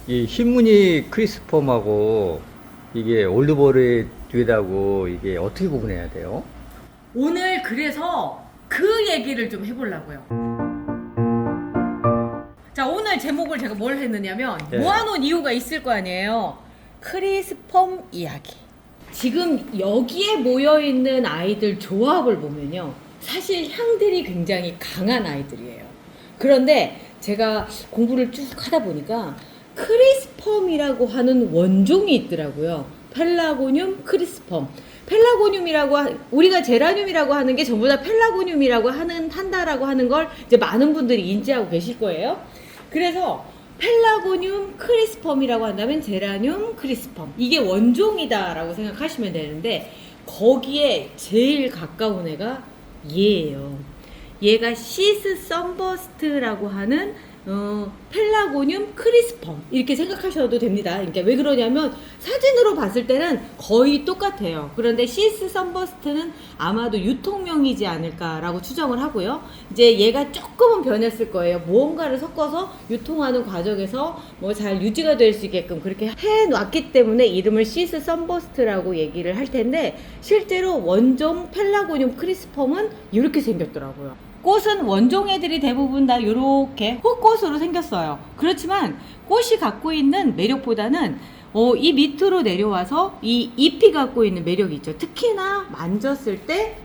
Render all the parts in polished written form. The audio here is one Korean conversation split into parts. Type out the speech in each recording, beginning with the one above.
이 흰무늬 크리스펌하고 이게 올드버리듀하고 이게 어떻게 구분해야 돼요? 오늘 그래서 그 얘기를 좀 해보려고요. 자, 오늘 제목을 제가 뭘 했느냐면 네. 모아놓은 이유가 있을 거 아니에요. 크리스펌 이야기. 지금 여기에 모여있는 아이들 조합을 보면요, 사실 향들이 굉장히 강한 아이들이에요. 그런데 제가 공부를 쭉 하다 보니까 크리스펌이라고 하는 원종이 있더라고요. 펠라고늄 크리스펌. 펠라고늄이라고 우리가 제라늄이라고 하는 게 전부 다 펠라고늄이라고 한다라고 하는 걸 이제 많은 분들이 인지하고 계실 거예요. 그래서 펠라고늄 크리스펌이라고 한다면 제라늄 크리스펌, 이게 원종이다라고 생각하시면 되는데, 거기에 제일 가까운 애가 얘예요. 얘가 시스 썬버스트라고 하는 펠라고늄 크리스펌, 이렇게 생각하셔도 됩니다. 그러니까 왜 그러냐면 사진으로 봤을 때는 거의 똑같아요. 그런데 시스 썬버스트는 아마도 유통명이지 않을까라고 추정을 하고요. 이제 얘가 조금은 변했을 거예요. 무언가를 섞어서 유통하는 과정에서 뭐 잘 유지가 될 수 있게끔 그렇게 해놨기 때문에 이름을 시스 썬버스트라고 얘기를 할 텐데, 실제로 원종 펠라고늄 크리스펌은 이렇게 생겼더라고요. 꽃은 원종 애들이 대부분 다 이렇게 흙꽃으로 생겼어요. 그렇지만 꽃이 갖고 있는 매력보다는 이 밑으로 내려와서 이 잎이 갖고 있는 매력이 있죠. 특히나 만졌을 때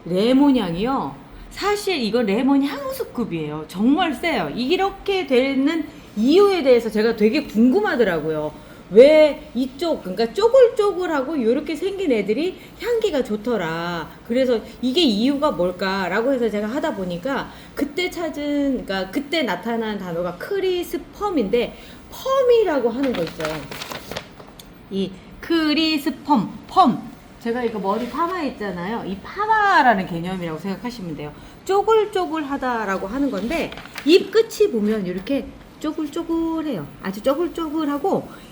레몬 향이요, 사실 이건 레몬 향수급이에요. 정말 세요. 이렇게 되는 이유에 대해서 제가 되게 궁금하더라고요. 왜 이쪽, 그러니까 쪼글쪼글하고 이렇게 생긴 애들이 향기가 좋더라. 그래서 이게 이유가 뭘까라고 해서 제가 하다 보니까 그때 그러니까 그때 나타난 단어가 크리스펌인데, 펌이라고 하는 거 있어요. 이 크리스펌, 펌. 제가 이거 머리 파마 있잖아요. 이 파마라는 개념이라고 생각하시면 돼요. 쪼글쪼글하다라고 하는 건데, 잎 끝이 보면 이렇게 쪼글쪼글해요. 아주 쪼글쪼글하고,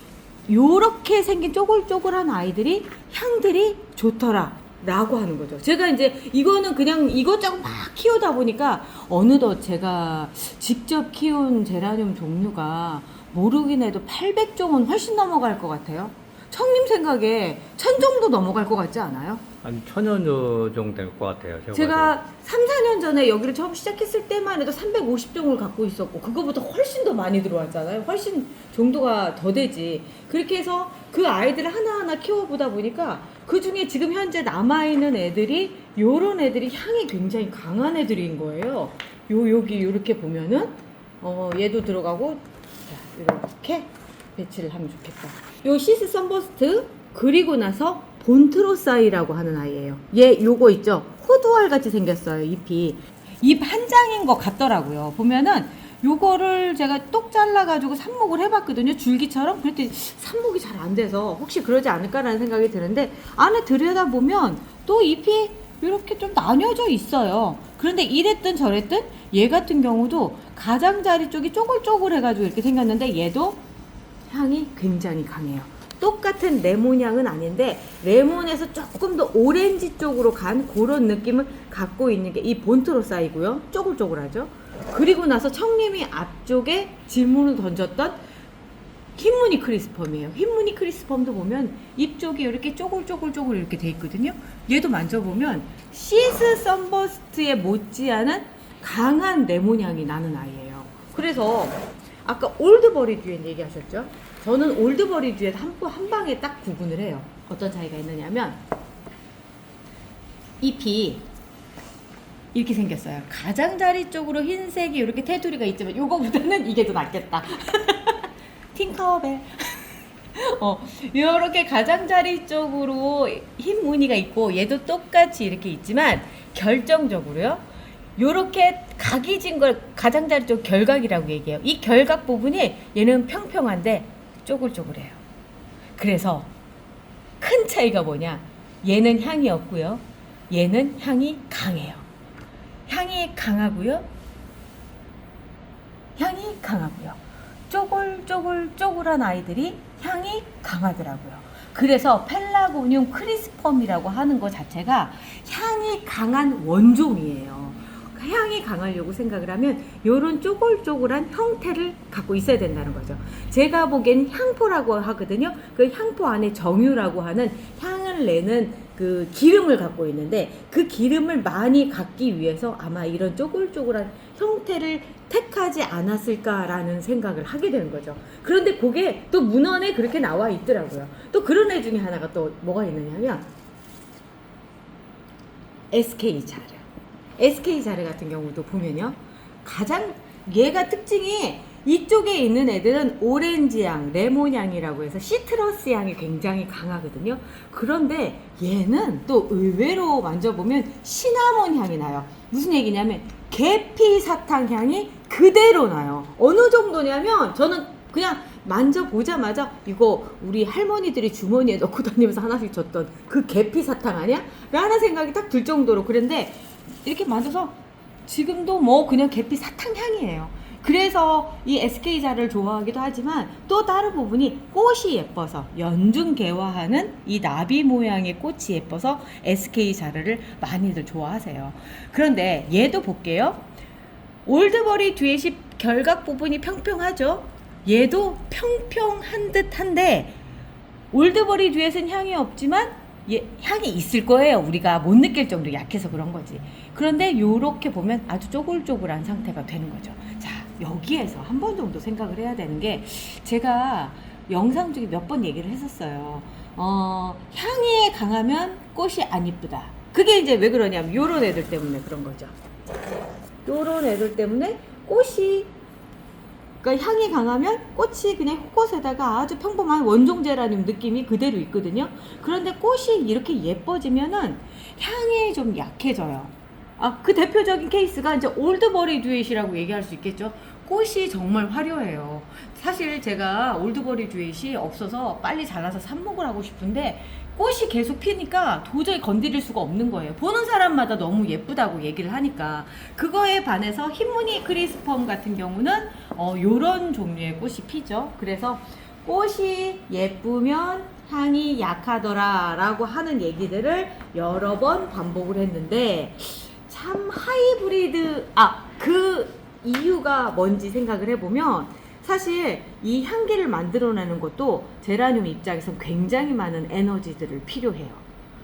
요렇게 생긴 쪼글쪼글한 아이들이 향들이 좋더라 라고 하는 거죠. 제가 이제 이거는 그냥 이것저것 막 키우다 보니까 어느덧 제가 직접 키운 제라늄 종류가 모르긴 해도 800종은 훨씬 넘어갈 것 같아요. 청님 생각에 1000 정도 넘어갈 것 같지 않아요? 한 1000여 정도 될 것 같아요. 제가 3, 4년 전에 여기를 처음 시작했을 때만 해도 350종을 갖고 있었고, 그거보다 훨씬 더 많이 들어왔잖아요. 훨씬 정도가 더 되지. 그렇게 해서 그 아이들을 하나하나 키워보다 보니까 그 중에 지금 현재 남아있는 애들이 요런 애들이 향이 굉장히 강한 애들인 거예요. 여기 이렇게 보면은 얘도 들어가고, 자, 이렇게 배치를 하면 좋겠다. 요 시스 썬버스트, 그리고 나서 본트로사이라고 하는 아이예요. 얘 요거 있죠? 호두알 같이 생겼어요. 잎이 잎 한 장인 것 같더라고요. 보면은 요거를 제가 똑 잘라가지고 삽목을 해봤거든요. 줄기처럼. 그랬더니 삽목이 잘 안 돼서 혹시 그러지 않을까라는 생각이 드는데, 안에 들여다보면 또 잎이 이렇게 좀 나뉘어져 있어요. 그런데 이랬든 저랬든 얘 같은 경우도 가장자리 쪽이 쪼글쪼글해가지고 이렇게 생겼는데, 얘도 향이 굉장히 강해요. 똑같은 레몬 향은 아닌데 레몬에서 조금 더 오렌지 쪽으로 간 그런 느낌을 갖고 있는 게 이 본트로사이고요. 쪼글쪼글하죠. 그리고 나서 청님이 앞쪽에 질문을 던졌던 흰무늬 크리스펌이에요. 흰무늬 크리스펌도 보면 잎 쪽이 이렇게 쪼글쪼글쪼글 이렇게 돼 있거든요. 얘도 만져보면 시스 썬버스트에 못지않은 강한 레몬 향이 나는 아이예요. 그래서 아까 올드버리 듀엣 얘기하셨죠? 저는 올드버리 듀엣 한 방에 딱 구분을 해요. 어떤 차이가 있느냐면, 잎이 이렇게 생겼어요. 가장자리 쪽으로 흰색이 이렇게 테두리가 있지만 요거보다는 이게 더 낫겠다. 팅커벨. 이렇게 가장자리 쪽으로 흰 무늬가 있고, 얘도 똑같이 이렇게 있지만 결정적으로요, 요렇게 각이 진 걸 가장자리 쪽 결각이라고 얘기해요. 이 결각 부분이 얘는 평평한데 쪼글쪼글해요. 그래서 큰 차이가 뭐냐, 얘는 향이 없고요, 얘는 향이 강해요. 향이 강하고요, 쪼글쪼글쪼글한 아이들이 향이 강하더라고요. 그래서 펠라고늄 크리스펌이라고 하는 것 자체가 향이 강한 원종이에요. 향이 강하려고 생각을 하면 요런 쪼글쪼글한 형태를 갖고 있어야 된다는 거죠. 제가 보기엔 향포라고 하거든요. 그 향포 안에 정유라고 하는 향을 내는 그 기름을 갖고 있는데 그 기름을 많이 갖기 위해서 아마 이런 쪼글쪼글한 형태를 택하지 않았을까라는 생각을 하게 되는 거죠. 그런데 그게 또 문헌에 그렇게 나와 있더라고요. 또 그런 애 중에 하나가 또 뭐가 있느냐면 SK 자르. SK 자르 같은 경우도 보면요. 가장 얘가 특징이 이쪽에 있는 애들은 오렌지 향, 레몬 향이라고 해서 시트러스 향이 굉장히 강하거든요. 그런데 얘는 또 의외로 만져보면 시나몬 향이 나요. 무슨 얘기냐면 계피 사탕 향이 그대로 나요. 어느 정도냐면 저는 그냥 만져보자마자 이거 우리 할머니들이 주머니에 넣고 다니면서 하나씩 줬던 그 계피 사탕 아니야? 라는 생각이 딱 들 정도로. 그런데 이렇게 만져서 지금도 뭐 그냥 계피 사탕 향이에요. 그래서 이 SK 자를 좋아하기도 하지만 또 다른 부분이 꽃이 예뻐서 연중 개화하는 이 나비 모양의 꽃이 예뻐서 SK 자르를 많이들 좋아하세요. 그런데 얘도 볼게요. 올드버리 듀엣이 결각 부분이 평평하죠. 얘도 평평한 듯한데 올드버리 듀엣은 향이 없지만 향이 있을 거예요. 우리가 못 느낄 정도로 약해서 그런 거지. 그런데 요렇게 보면 아주 쪼글쪼글한 상태가 되는 거죠. 자, 여기에서 한 번 정도 생각을 해야 되는 게 제가 영상 중에 몇 번 얘기를 했었어요. 향이 강하면 꽃이 안 이쁘다. 그게 이제 왜 그러냐면 요런 애들 때문에 그런 거죠. 요런 애들 때문에 꽃이 그러니까 향이 강하면 꽃이 그냥 곳곳에다가 아주 평범한 원종 제라늄 느낌이 그대로 있거든요. 그런데 꽃이 이렇게 예뻐지면은 향이 좀 약해져요. 그 대표적인 케이스가 이제 올드버리 듀엣이라고 얘기할 수 있겠죠. 꽃이 정말 화려해요. 사실 제가 올드버리 듀엣이 없어서 빨리 잘라서 삽목을 하고 싶은데 꽃이 계속 피니까 도저히 건드릴 수가 없는 거예요. 보는 사람마다 너무 예쁘다고 얘기를 하니까. 그거에 반해서 흰무늬 크리스펌 같은 경우는 요런 종류의 꽃이 피죠. 그래서 꽃이 예쁘면 향이 약하더라 라고 하는 얘기들을 여러 번 반복을 했는데 참 하이브리드 그 이유가 뭔지 생각을 해보면 사실 이 향기를 만들어내는 것도 제라늄 입장에선 굉장히 많은 에너지들을 필요해요.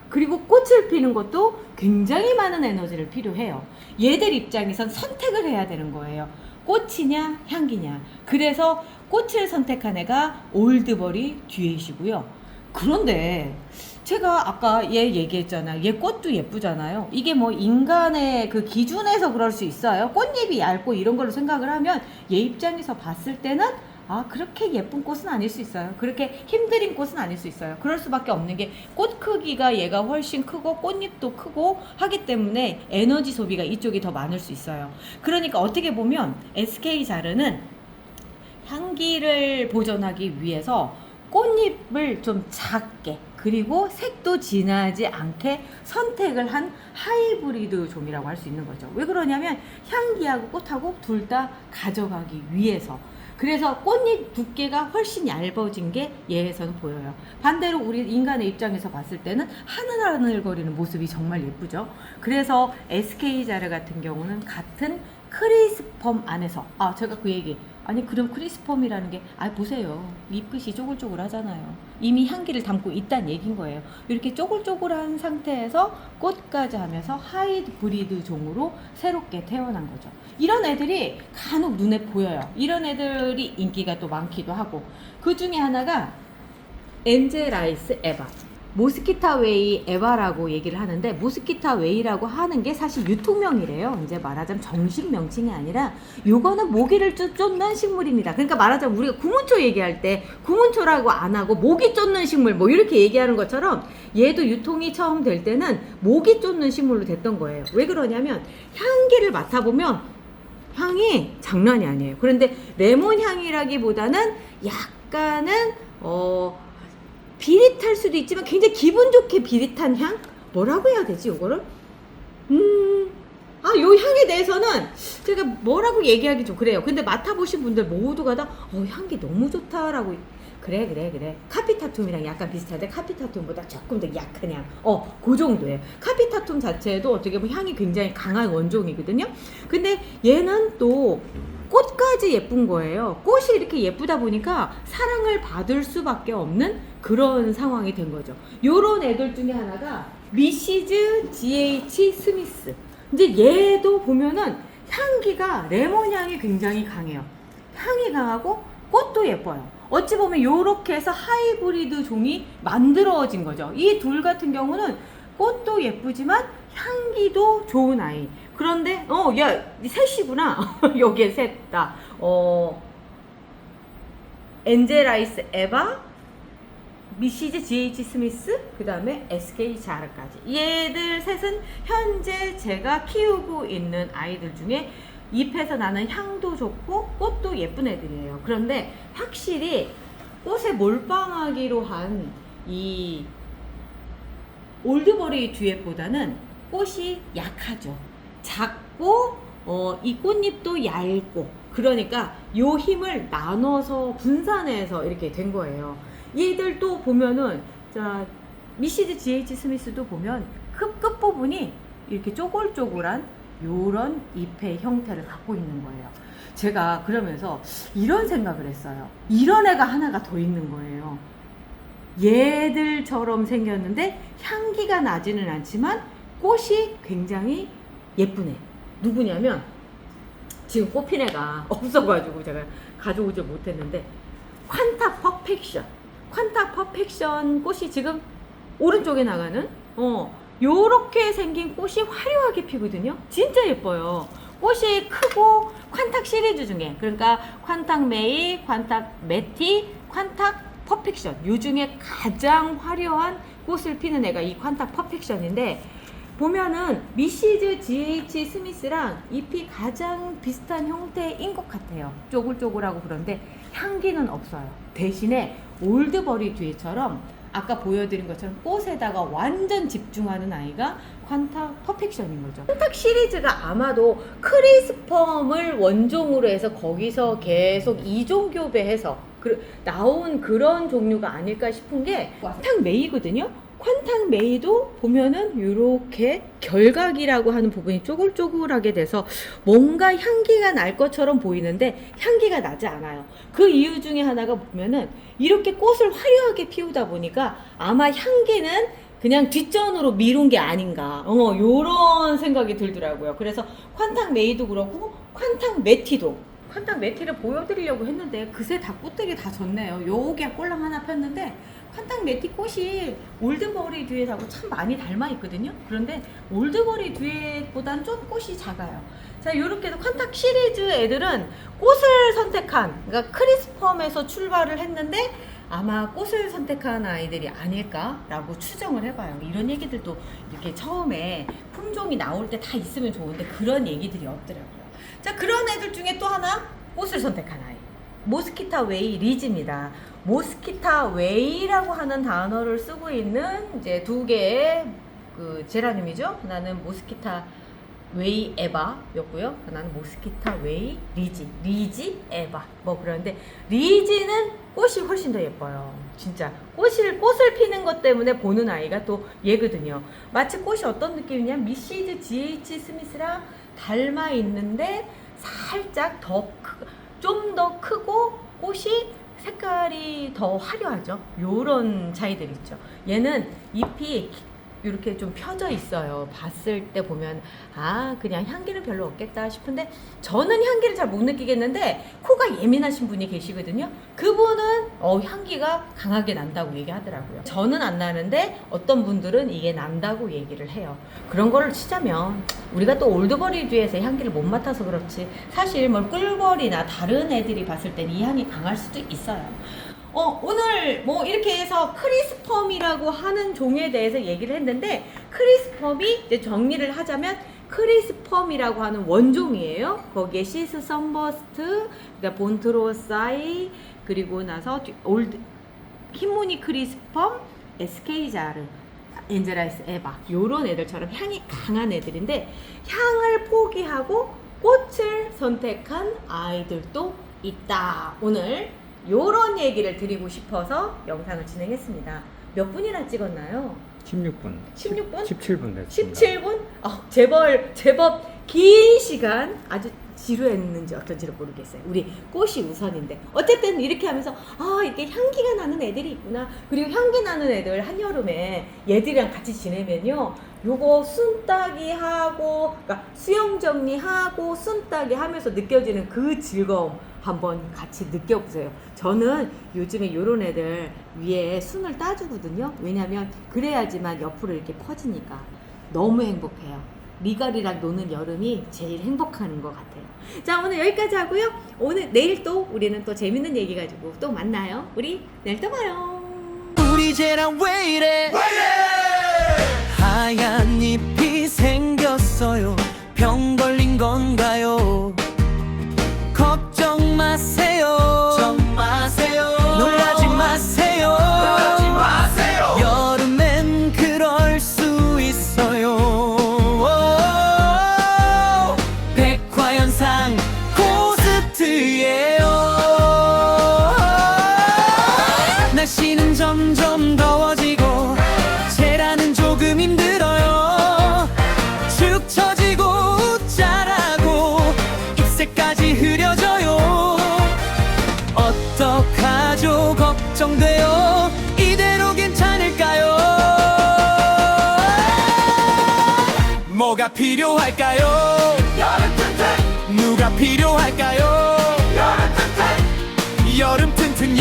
그리고 꽃을 피는 것도 굉장히 많은 에너지를 필요해요. 얘들 입장에선 선택을 해야 되는 거예요. 꽃이냐 향기냐. 그래서 꽃을 선택한 애가 올드버리 듀엣이고요. 그런데 제가 아까 얘 얘기했잖아요. 얘 꽃도 예쁘잖아요. 이게 뭐 인간의 그 기준에서 그럴 수 있어요. 꽃잎이 얇고 이런 걸로 생각을 하면 얘 입장에서 봤을 때는 그렇게 예쁜 꽃은 아닐 수 있어요. 그렇게 힘들인 꽃은 아닐 수 있어요. 그럴 수밖에 없는 게 꽃 크기가 얘가 훨씬 크고 꽃잎도 크고 하기 때문에 에너지 소비가 이쪽이 더 많을 수 있어요. 그러니까 어떻게 보면 SK 자르는 향기를 보존하기 위해서 꽃잎을 좀 작게 그리고 색도 진하지 않게 선택을 한 하이브리드 종이라고 할 수 있는 거죠. 왜 그러냐면 향기하고 꽃하고 둘 다 가져가기 위해서. 그래서 꽃잎 두께가 훨씬 얇아진 게 얘에서는 보여요. 반대로 우리 인간의 입장에서 봤을 때는 하늘하늘거리는 모습이 정말 예쁘죠. 그래서 SK 자르 같은 경우는 같은 크리스펌 안에서 제가 그 얘기 그럼 크리스펌이라는 게 보세요. 잎끝이 쪼글쪼글 하잖아요. 이미 향기를 담고 있다는 얘기인 거예요. 이렇게 쪼글쪼글한 상태에서 꽃까지 하면서 하이브리드 종으로 새롭게 태어난 거죠. 이런 애들이 간혹 눈에 보여요. 이런 애들이 인기가 또 많기도 하고 그 중에 하나가 엔젤라이스 에바. 모스키타 웨이 에바라고 얘기를 하는데 모스키타 웨이라고 하는 게 사실 유통명이래요. 이제 말하자면 정식 명칭이 아니라 요거는 모기를 쫓는 식물입니다. 그러니까 말하자면 우리가 구문초 얘기할 때 구문초라고 안 하고 모기 쫓는 식물 뭐 이렇게 얘기하는 것처럼 얘도 유통이 처음 될 때는 모기 쫓는 식물로 됐던 거예요. 왜 그러냐면 향기를 맡아보면 향이 장난이 아니에요. 그런데 레몬 향이라기보다는 약간은 비릿할 수도 있지만 굉장히 기분 좋게 비릿한 향? 뭐라고 해야 되지 이거를? 요 향에 대해서는 제가 뭐라고 얘기하기 좀 그래요. 근데 맡아보신 분들 모두가 다 향기 너무 좋다라고. 그래. 카피타툼이랑 약간 비슷한데 카피타툼보다 조금 더 약한 향. 그 정도예요. 카피타툼 자체도 어떻게 보면 향이 굉장히 강한 원종이거든요. 근데 얘는 또 꽃까지 예쁜 거예요. 꽃이 이렇게 예쁘다 보니까 사랑을 받을 수밖에 없는 그런 상황이 된 거죠. 요런 애들 중에 하나가 미시즈 GH 스미스. 이제 얘도 보면은 향기가 레몬 향이 굉장히 강해요. 향이 강하고 꽃도 예뻐요. 어찌 보면 요렇게 해서 하이브리드 종이 만들어진 거죠. 이 둘 같은 경우는 꽃도 예쁘지만 향기도 좋은 아이. 그런데 야, 셋이구나. 여기에 셋 다. 엔젤아이스 에바, 미시즈 GH 스미스, 그 다음에 SK 자르까지. 얘들 셋은 현재 제가 키우고 있는 아이들 중에 잎에서 나는 향도 좋고 꽃도 예쁜 애들이에요. 그런데 확실히 꽃에 몰빵하기로 한 이 올드버리 듀엣보다는 꽃이 약하죠. 작고 이 꽃잎도 얇고, 그러니까 요 힘을 나눠서 분산해서 이렇게 된 거예요. 얘들도 보면은 자 미시즈 GH 스미스도 보면 끝부분이 이렇게 쪼글쪼글한 요런 잎의 형태를 갖고 있는 거예요. 제가 그러면서 이런 생각을 했어요. 이런 애가 하나가 더 있는 거예요. 얘들처럼 생겼는데 향기가 나지는 않지만 꽃이 굉장히 예쁜 애. 누구냐면 지금 꽃핀 애가 없어가지고 제가 가져오지 못했는데 퀀타 퍼펙션. 퀀타 퍼펙션 꽃이 지금 오른쪽에 나가는 요렇게 생긴 꽃이 화려하게 피거든요. 진짜 예뻐요. 꽃이 크고 퀀탁 시리즈 중에, 그러니까 퀀탁 메이, 퀀탁 메티, 퀀탁 퍼펙션, 요 중에 가장 화려한 꽃을 피는 애가 이 퀀탁 퍼펙션인데, 보면은 미시즈 GH 스미스랑 잎이 가장 비슷한 형태인 것 같아요. 쪼글쪼글하고. 그런데 향기는 없어요. 대신에 올드버리 듀엣처럼 아까 보여드린 것처럼 꽃에다가 완전 집중하는 아이가 퀀탁 퍼펙션인 거죠. 퀀탁 시리즈가 아마도 크리스펌을 원종으로 해서 거기서 계속 이종교배해서 나온 그런 종류가 아닐까 싶은 게 퀀탁 메이거든요. 퀀탁 메이도 보면은 이렇게 결각이라고 하는 부분이 쪼글쪼글하게 돼서 뭔가 향기가 날 것처럼 보이는데 향기가 나지 않아요. 그 이유 중에 하나가 보면은 이렇게 꽃을 화려하게 피우다 보니까 아마 향기는 그냥 뒷전으로 미룬 게 아닌가, 요런 생각이 들더라고요. 그래서 퀀탁 메이도 그렇고 퀀탁 메티도, 퀀탁 메티를 보여드리려고 했는데 그새 다 꽃들이 다 졌네요. 요게 꼴랑 하나 폈는데 퀀탁 메티 꽃이 올드버리 듀엣하고 참 많이 닮아 있거든요. 그런데 올드버리 듀엣보다는 좀 꽃이 작아요. 자, 요렇게 해서 퀀탁 시리즈 애들은 꽃을 선택한, 그러니까 크리스펌에서 출발을 했는데 아마 꽃을 선택한 아이들이 아닐까라고 추정을 해봐요. 이런 얘기들도 이렇게 처음에 품종이 나올 때 다 있으면 좋은데 그런 얘기들이 없더라고요. 자, 그런 애들 중에 또 하나 꽃을 선택한 아이, 모스키타 웨이 리즈입니다. 모스키타 웨이라고 하는 단어를 쓰고 있는 이제 두 개의 그 제라늄이죠. 하나는 모스키타 웨이 에바였고요. 하나는 모스키타 웨이 리지 에바. 뭐 그런데 리지는 꽃이 훨씬 더 예뻐요. 진짜 꽃을 피는 것 때문에 보는 아이가 또 얘거든요. 마치 꽃이 어떤 느낌이냐, 미시즈 GH 스미스랑 닮아 있는데 살짝 좀 더 크고 꽃이 색깔이 더 화려하죠. 요런 차이들 있죠. 얘는 잎이 이렇게 좀 펴져 있어요. 봤을 때 보면 그냥 향기는 별로 없겠다 싶은데 저는 향기를 잘 못 느끼겠는데 코가 예민하신 분이 계시거든요. 그분은 향기가 강하게 난다고 얘기하더라고요. 저는 안 나는데 어떤 분들은 이게 난다고 얘기를 해요. 그런 거를 치자면 우리가 또 올드버리 듀엣의 향기를 못 맡아서 그렇지 사실 뭐 꿀벌이나 다른 애들이 봤을 땐 이 향이 강할 수도 있어요. 오늘 뭐 이렇게 해서 크리스펌이라고 하는 종에 대해서 얘기를 했는데, 크리스펌이 이제 정리를 하자면 크리스펌이라고 하는 원종이에요. 거기에 시스 선버스트, 그러니까 본트로사이, 그리고 나서 흰무늬 크리스펌, SK 자르, 엔젤아이스, 에바 요런 애들처럼 향이 강한 애들인데 향을 포기하고 꽃을 선택한 아이들도 있다. 오늘 요런 얘기를 드리고 싶어서 영상을 진행했습니다. 몇 분이나 찍었나요? 16분. 16분? 17분 됐습니다. 17분? 제법 긴 시간 아주 지루했는지 어떤지를 모르겠어요. 우리 꽃이 우선인데 어쨌든 이렇게 하면서 이게 향기가 나는 애들이 있구나. 그리고 향기 나는 애들 한여름에 얘들이랑 같이 지내면요 요거 순 따기 하고 그러니까 수영 정리하고 순 따기 하면서 느껴지는 그 즐거움 한번 같이 느껴보세요. 저는 요즘에 요런 애들 위에 순을 따주거든요. 왜냐면 그래야지만 옆으로 이렇게 퍼지니까 너무 행복해요. 리갈이랑 노는 여름이 제일 행복한 것 같아요. 자, 오늘 여기까지 하고요. 내일 또 우리는 또 재밌는 얘기 가지고 또 만나요. 우리 내일 또 봐요. 우리 쟤랑 왜 이래 하얀 잎이 생겼어요. 병 걸린 건가요? 걱정 마세요. 놀라지 마세요. 여름엔 그럴 수 있어요. 백화현상 고스트예요. 날씨는 점점 더워지고 쟤라는 조금 힘들어요. 축 처지고 자라고 잎새까지 흐려져요. 어떡하죠 걱정돼요. 이대로 괜찮을까요? 뭐가 필요할까요? 누가 필요할까요? 여름 튼튼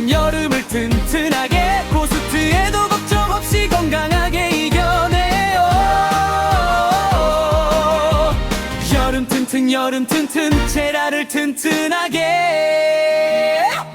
여름을 튼튼하게 고스트에도 걱정 없이 건강하게 이겨내요. 여름 튼튼 쟤라를 튼튼하게